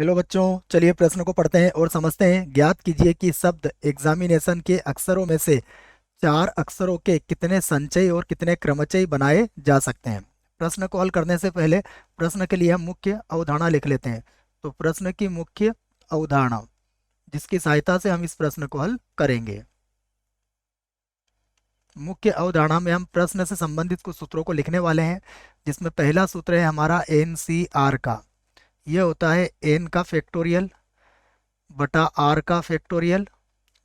Hello बच्चों, चलिए प्रश्न को पढ़ते हैं और समझते हैं। ज्ञात कीजिए कि शब्द एग्जामिनेशन के अक्षरों में से चार अक्षरों के कितने संचयी और कितने क्रमचयी बनाए जा सकते हैं। प्रश्न को हल करने से पहले प्रश्न के लिए हम मुख्य अवधारणा लिख लेते हैं। तो प्रश्न की मुख्य अवधारणा जिसकी सहायता से हम इस प्रश्न को हल करेंगे। मुख्य अवधारणा में हम प्रश्न से संबंधित कुछ सूत्रों को लिखने वाले हैं, जिसमें पहला सूत्र है हमारा NCR का। यह होता है n का फैक्टोरियल बटा r का फैक्टोरियल,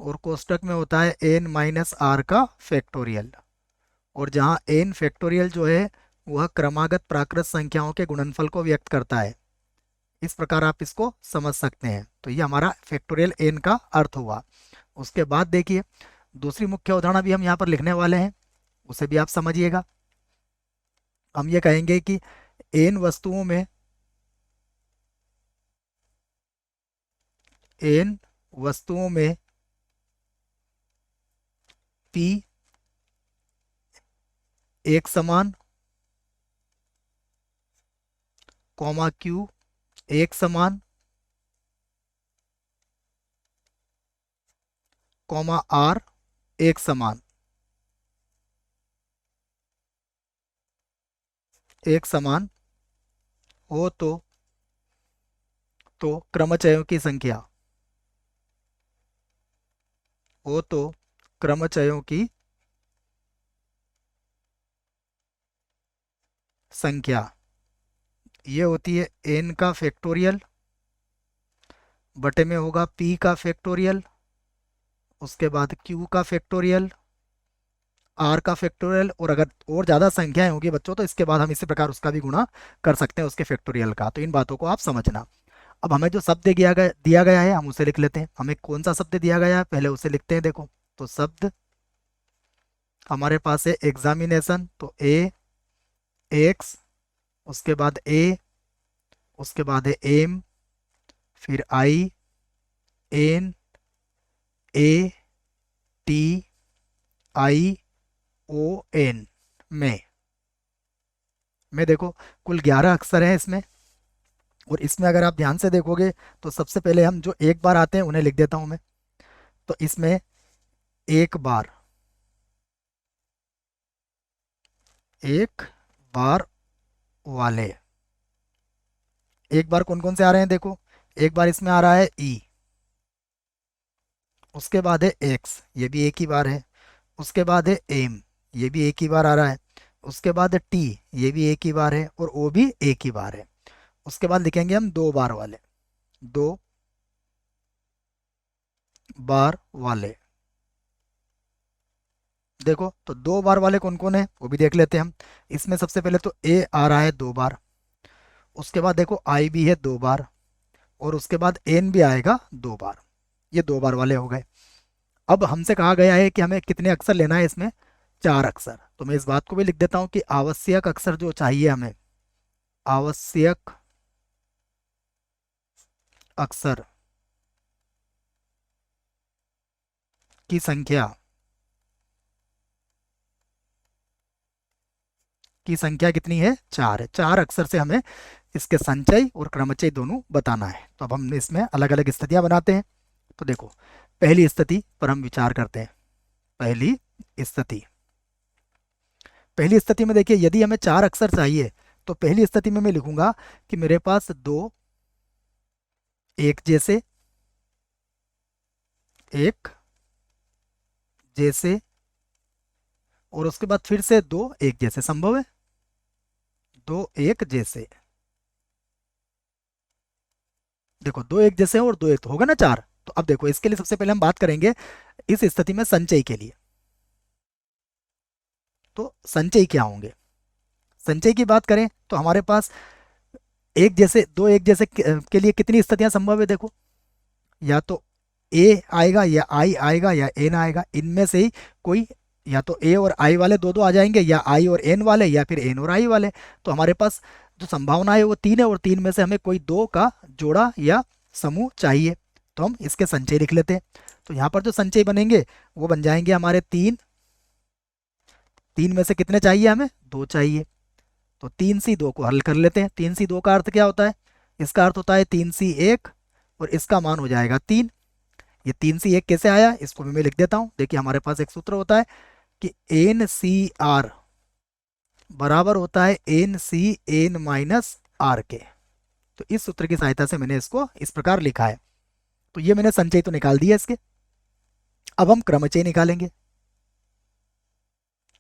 और कोष्टक में होता है n माइनस r का फैक्टोरियल। और जहाँ n फैक्टोरियल जो है वह क्रमागत प्राकृत संख्याओं के गुणनफल को व्यक्त करता है। इस प्रकार आप इसको समझ सकते हैं। तो ये हमारा फैक्टोरियल n का अर्थ हुआ। उसके बाद देखिए, दूसरी मुख्य अवधारणा भी हम यहाँ पर लिखने वाले हैं, उसे भी आप समझिएगा। हम ये कहेंगे कि n वस्तुओं में p एक समान, कॉमा q एक समान, कॉमा r एक समान, एक समान हो तो क्रमचयों की संख्या हो तो क्रमचयों की संख्या ये होती है n का फैक्टोरियल, बटे में होगा p का फैक्टोरियल, उसके बाद q का फैक्टोरियल, r का फैक्टोरियल, और अगर और ज़्यादा संख्याएं होंगी बच्चों तो इसके बाद हम इसी प्रकार उसका भी गुणा कर सकते हैं उसके फैक्टोरियल का। तो इन बातों को आप समझना। अब हमें जो शब्द दिया गया है हम उसे लिख लेते हैं। हमें कौन सा शब्द दिया गया है पहले उसे लिखते हैं। देखो, तो शब्द हमारे पास है एग्जामिनेशन, तो एक्स, उसके बाद उसके बाद है एम, फिर INATION में देखो कुल 11 अक्षर हैं इसमें। और इसमें अगर आप ध्यान से देखोगे तो सबसे पहले हम जो एक बार आते हैं उन्हें लिख देता हूं मैं। तो इसमें एक बार, एक बार वाले, एक बार कौन कौन से आ रहे हैं देखो। एक बार इसमें आ रहा है ई, उसके बाद है एक्स, ये भी एक ही बार है। उसके बाद है एम, ये भी एक ही बार आ रहा है। उसके बाद है टी, ये भी एक ही बार है, और ओ भी एक ही बार है। उसके बाद लिखेंगे हम दो बार वाले, दो बार वाले। देखो, तो दो बार वाले कौन कौन है वो भी देख लेते हैं हम। इसमें सबसे पहले तो ए आ रहा है दो बार, उसके बाद देखो आई भी है दो बार, और उसके बाद एन भी आएगा दो बार। ये दो बार वाले हो गए। अब हमसे कहा गया है कि हमें कितने अक्षर लेना है इसमें, चार अक्षर। तो मैं इस बात को भी लिख देता हूँ कि आवश्यक अक्षर जो चाहिए हमें, आवश्यक अक्षर की संख्या कितनी है, चार है। चार अक्षर से हमें इसके संचय और क्रमचय दोनों बताना है। तो अब हम इसमें अलग अलग स्थितियां बनाते हैं। तो देखो, पहली स्थिति पर हम विचार करते हैं। पहली स्थिति, पहली स्थिति में देखिए, यदि हमें चार अक्षर चाहिए तो पहली स्थिति में मैं लिखूंगा कि मेरे पास दो एक जैसे, एक जैसे, और उसके बाद फिर से दो एक जैसे। संभव है, दो एक जैसे। देखो, दो एक जैसे और दो एक तो होगा ना चार। तो अब देखो, इसके लिए सबसे पहले हम बात करेंगे इस स्थिति में संचय के लिए। तो संचय क्या होंगे, संचय की बात करें तो हमारे पास एक जैसे, दो एक जैसे के लिए कितनी स्थितियां संभव है देखो। या तो ए आएगा, या आई आएगा, या एन आएगा। इनमें से ही कोई, या तो ए और आई वाले दो दो आ जाएंगे, या आई और एन वाले, या फिर एन और आई वाले। तो हमारे पास जो संभावना है वो तीन है, और तीन में से हमें कोई दो का जोड़ा या समूह चाहिए। तो हम इसके संचय लिख लेते हैं। तो यहाँ पर जो संचय बनेंगे वो बन जाएंगे हमारे तीन। तीन में से कितने चाहिए हमें, दो चाहिए। तो तीन सी दो को हल कर लेते हैं। तीन सी दो का अर्थ क्या होता है, इसका अर्थ होता है 3C1 और इसका मान हो जाएगा 3। ये 3C1 कैसे आया, इसको भी मैं लिख देता हूँ। देखिए हमारे पास एक सूत्र होता है कि NCR बराबर होता है NCN-R के। तो इस सूत्र की सहायता से मैंने इसको इस प्रकार लिखा है। तो ये मैंने संचय तो निकाल दिया इसके। अब हम क्रमचय निकालेंगे।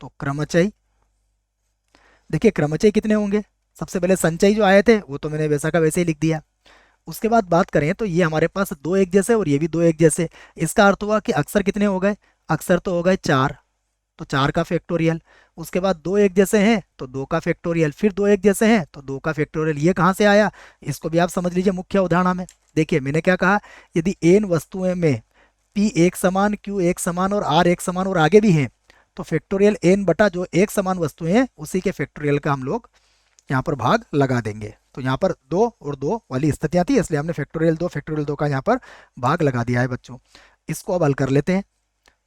तो क्रमचय, देखिए क्रमचय कितने होंगे, सबसे पहले संचय जो आए थे वो तो मैंने वैसा का वैसे ही लिख दिया। उसके बाद बात करें तो ये हमारे पास दो एक जैसे और ये भी दो एक जैसे। इसका अर्थ हुआ कि अक्षर कितने हो गए, अक्षर तो हो गए 4, तो 4 का फैक्टोरियल। उसके बाद दो एक जैसे हैं तो 2 का फैक्टोरियल, फिर दो एक जैसे हैं तो 2 का फैक्टोरियल। ये कहाँ से आया, इसको भी आप समझ लीजिए मुख्य उदाहरण में। देखिए मैंने क्या कहा, यदि n वस्तुएं में p एक समान, q एक समान और r एक समान और आगे भी हैं, तो फैक्टोरियल n बटा जो एक समान वस्तुएं हैं उसी के फैक्टोरियल का हम लोग यहाँ पर भाग लगा देंगे। तो यहाँ पर 2 और 2 वाली स्थितियाँ थी, इसलिए हमने फैक्टोरियल 2 का यहाँ पर भाग लगा दिया है बच्चों। इसको अब हल कर लेते हैं।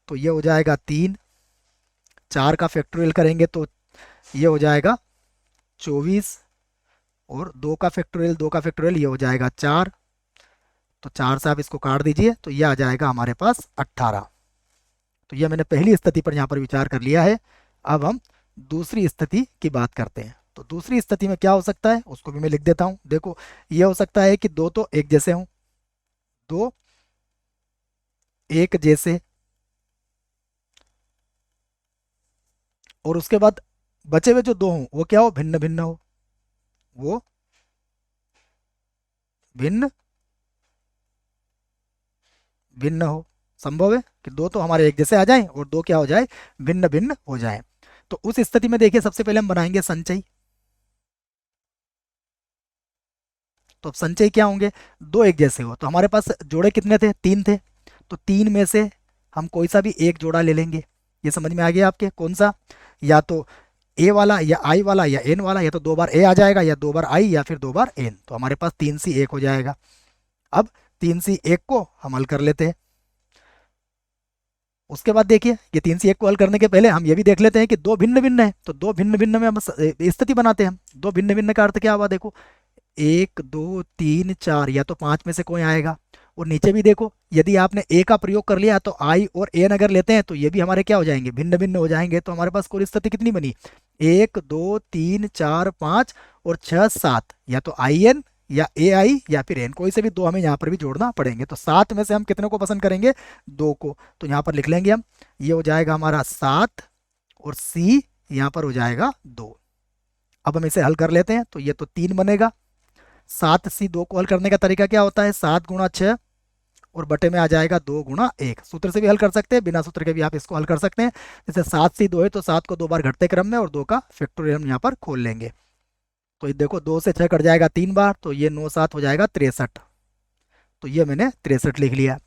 तो ये हो जाएगा 3, 4 का फैक्टोरियल करेंगे तो ये हो जाएगा 24 और 2 का फैक्टोरियल ये हो जाएगा 4। तो 4 से आप इसको काट दीजिए तो ये आ जाएगा हमारे पास 18। तो ये मैंने पहली स्थिति पर यहाँ पर विचार कर लिया है। अब हम दूसरी स्थिति की बात करते हैं। तो दूसरी स्थिति में क्या हो सकता है उसको भी मैं लिख देता हूँ। देखो ये हो सकता है कि दो तो एक जैसे हों, दो एक जैसे, और उसके बाद बचे हुए जो दो हों वो क्या हो, भिन्न भिन्न हो, वो भिन्न भिन्न हो। संभव है कि दो तो हमारे एक जैसे आ जाएं और दो क्या हो जाए, भिन्न भिन्न हो जाए। तो उस स्थिति में देखिए सबसे पहले हम बनाएंगे संचयी। तो अब संचय क्या होंगे, दो एक जैसे हो तो हमारे पास जोड़े कितने थे, 3 थे। तो 3 में से हम कोई सा भी एक जोड़ा ले लेंगे। ये समझ में आ गया आपके, कौन सा, या तो ए वाला या आई वाला या एन वाला, या तो 2 बार ए आ जाएगा या 2 बार आई या फिर 2 बार एन। तो हमारे पास 3C1 हो जाएगा। अब 3C1 को हम हल कर लेते हैं। उसके बाद देखिए ये 3C1 को हल करने के पहले हम ये भी देख लेते हैं कि दो भिन्न भिन्न है। तो दो भिन्न भिन्न में हम स्थिति बनाते हैं। हम दो भिन्न भिन्न का अर्थ क्या हुआ, देखो 1 2 3 4, या तो 5 में से कोई आएगा। और नीचे भी देखो यदि आपने ए का प्रयोग कर लिया तो आई और एन अगर लेते हैं तो ये भी हमारे क्या हो जाएंगे, भिन्न भिन्न हो जाएंगे। तो हमारे पास कुल स्थिति कितनी बनी, 1 2 3 4 5 और 6 7, या तो आई एन या ए आई या फिर एन, कोई से भी दो हमें यहाँ पर भी जोड़ना पड़ेंगे। तो 7 में से हम कितने को पसंद करेंगे, 2 को। तो यहाँ पर लिख लेंगे हम, ये हो जाएगा हमारा 7 और सी यहाँ पर हो जाएगा 2। अब हम इसे हल कर लेते हैं तो ये तो 3 बनेगा। 7C2 को हल करने का तरीका क्या होता है, 7 × 6 और बटे में आ जाएगा 2 × 1। सूत्र से भी हल कर सकते हैं, बिना सूत्र के भी आप इसको हल कर सकते हैं। जैसे 7C2 है तो 7 को 2 बार घटते क्रम में और 2 का फैक्टोरियल हम यहाँ पर खोल लेंगे। तो ये देखो 2 से 6 कट जाएगा 3 बार, तो ये 9 7 हो जाएगा 63। तो ये मैंने 63 लिख लिया।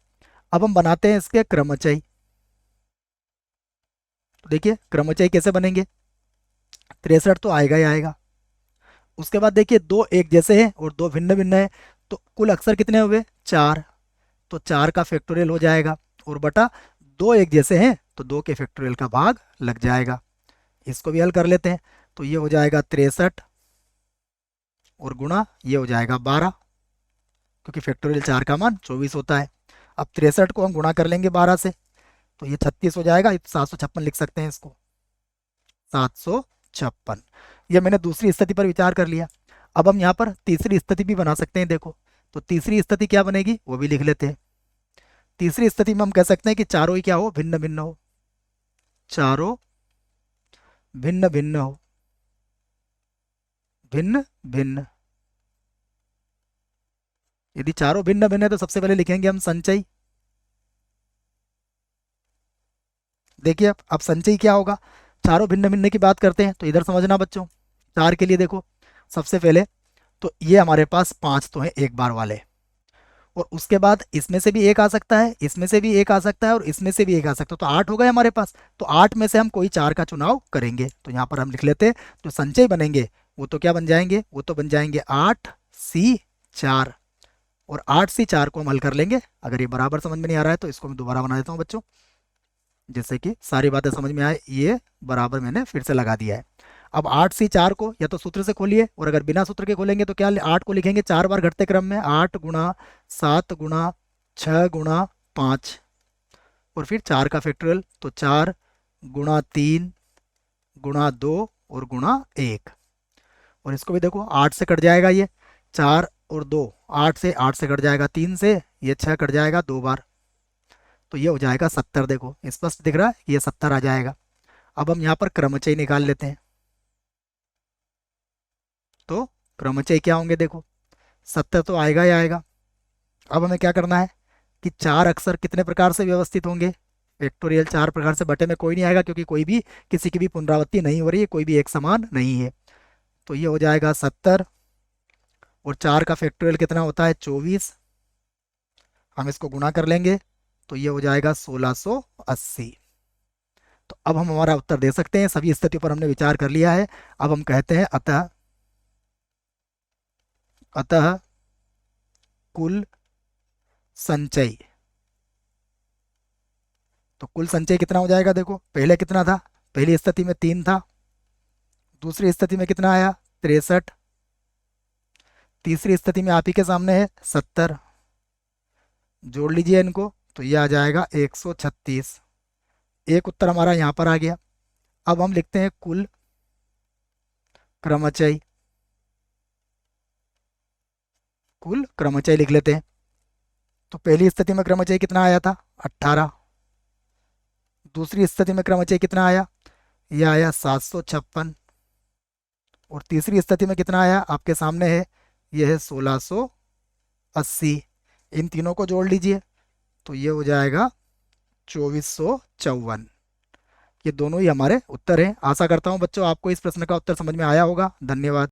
अब हम बनाते हैं इसके क्रमचय। तो देखिए क्रमचय कैसे बनेंगे, 63 तो आएगा ही आएगा। उसके बाद देखिए दो एक जैसे हैं और दो भिन्न भिन्न है, तो कुल अक्षर कितने हुए, 4। तो 4 का फैक्टोरियल हो जाएगा और बटा दो एक जैसे हैं तो 2 के फैक्टोरियल का भाग लग जाएगा। इसको भी हल कर लेते हैं। तो ये हो जाएगा 63 और गुणा ये हो जाएगा 12, क्योंकि फैक्टोरियल 4 का मान 24 होता है। अब 63 को हम गुणा कर लेंगे 12 से तो ये 36 हो जाएगा। 756 लिख सकते हैं इसको, 756। ये मैंने दूसरी स्थिति पर विचार कर लिया। अब हम यहाँ पर तीसरी स्थिति भी बना सकते हैं। देखो तो तीसरी स्थिति क्या बनेगी वो भी लिख लेते हैं। तीसरी स्थिति में हम कह सकते हैं कि चारों ही क्या हो, भिन्न भिन्न हो, चारों भिन्न भिन्न हो, भिन्न भिन्न। यदि चारों भिन्न भिन्न है तो सबसे पहले लिखेंगे हम संचय। देखिए अब संचय क्या होगा, चारों भिन्न भिन्न की बात करते हैं तो इधर समझना बच्चों। 4 के लिए देखो सबसे पहले तो ये हमारे पास 5 तो हैं एक बार वाले, और उसके बाद इसमें से भी एक आ सकता है, इसमें से भी एक आ सकता है और इसमें से भी एक आ सकता है। तो 8 हो गए हमारे पास। तो 8 में से हम कोई 4 का चुनाव करेंगे। तो यहाँ पर हम लिख लेते हैं जो संचय बनेंगे वो तो क्या बन जाएंगे, वो तो बन जाएंगे 8C4, और 8C4 को हम हल कर लेंगे। अगर ये बराबर समझ में नहीं आ रहा है तो इसको मैं दोबारा बना देता हूँ बच्चों, जैसे कि सारी बातें समझ में आए। ये बराबर मैंने फिर से लगा दिया है। अब 8 से 4 को या तो सूत्र से खोलिए, और अगर बिना सूत्र के खोलेंगे तो क्या 8 को लिखेंगे 4 बार घटते क्रम में, 8 गुणा 7 गुणा 6 गुणा 5, और फिर 4 का फैक्टोरियल, तो 4 गुणा 3 गुणा 2 और गुणा 1। और इसको भी देखो 8 से कट जाएगा ये 4 और 2, 8 से कट जाएगा 3 से, ये 6 कट जाएगा 2 बार, तो ये हो जाएगा 70। देखो स्पष्ट दिख रहा है कि ये 70 आ जाएगा। अब हम यहाँ पर क्रमचय निकाल लेते हैं। तो क्रमचय क्या होंगे, देखो 70 तो आएगा ही आएगा। अब हमें क्या करना है कि चार अक्षर कितने प्रकार से व्यवस्थित होंगे, फैक्टोरियल 4 प्रकार से, बटे में कोई नहीं आएगा क्योंकि कोई भी किसी की भी पुनरावृत्ति नहीं हो रही है, कोई भी एक समान नहीं है। तो ये हो जाएगा 70, और 4 का फैक्टोरियल कितना होता है 24, हम इसको गुणा कर लेंगे तो ये हो जाएगा 1680। तो अब हम हमारा उत्तर दे सकते हैं, सभी स्थितियों पर हमने विचार कर लिया है। अब हम कहते हैं अतः अतः कुल संचय। तो कुल संचय कितना हो जाएगा, देखो पहले कितना था, पहली स्थिति में 3 था, दूसरी स्थिति में कितना आया 63, तीसरी स्थिति में आप ही के सामने है 70, जोड़ लीजिए इनको तो ये आ जाएगा 136। एक उत्तर हमारा यहाँ पर आ गया। अब हम लिखते हैं कुल क्रमचय, कुल क्रमचय लिख लेते हैं। तो पहली स्थिति में क्रमचय कितना आया था 18, दूसरी स्थिति में क्रमचय कितना आया, यह आया 756, और तीसरी स्थिति में कितना आया आपके सामने है, यह है 1680। इन तीनों को जोड़ लीजिए तो ये हो जाएगा 2454। ये दोनों ही हमारे उत्तर हैं। आशा करता हूँ बच्चों आपको इस प्रश्न का उत्तर समझ में आया होगा। धन्यवाद।